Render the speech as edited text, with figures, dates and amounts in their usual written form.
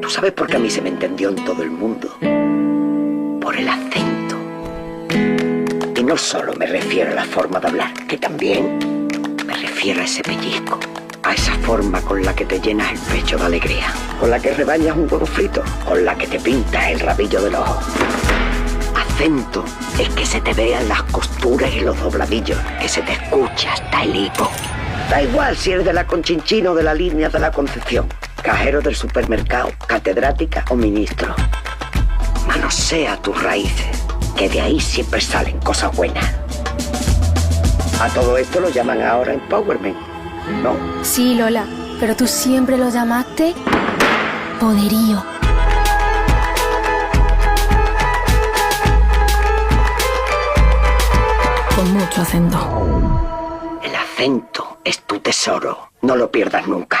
tú sabes por qué a mí se me entendió en todo el mundo. Por el acento. Y no solo me refiero a la forma de hablar, que también me refiero a ese pellizco, a esa forma con la que te llenas el pecho de alegría, con la que rebañas un huevo frito, con la que te pintas el rabillo del ojo. Acento es que se te vean las costuras y los dobladillos, que se te escucha hasta el hipo. Da igual si eres de la Conchinchina o de la línea de la Concepción, cajero del supermercado, catedrática o ministro. Manosea tus raíces, que de ahí siempre salen cosas buenas. A todo esto lo llaman ahora empowerment, ¿no? Sí, Lola, pero tú siempre lo llamaste poderío. Con mucho acento. El acento es tu tesoro, no lo pierdas nunca.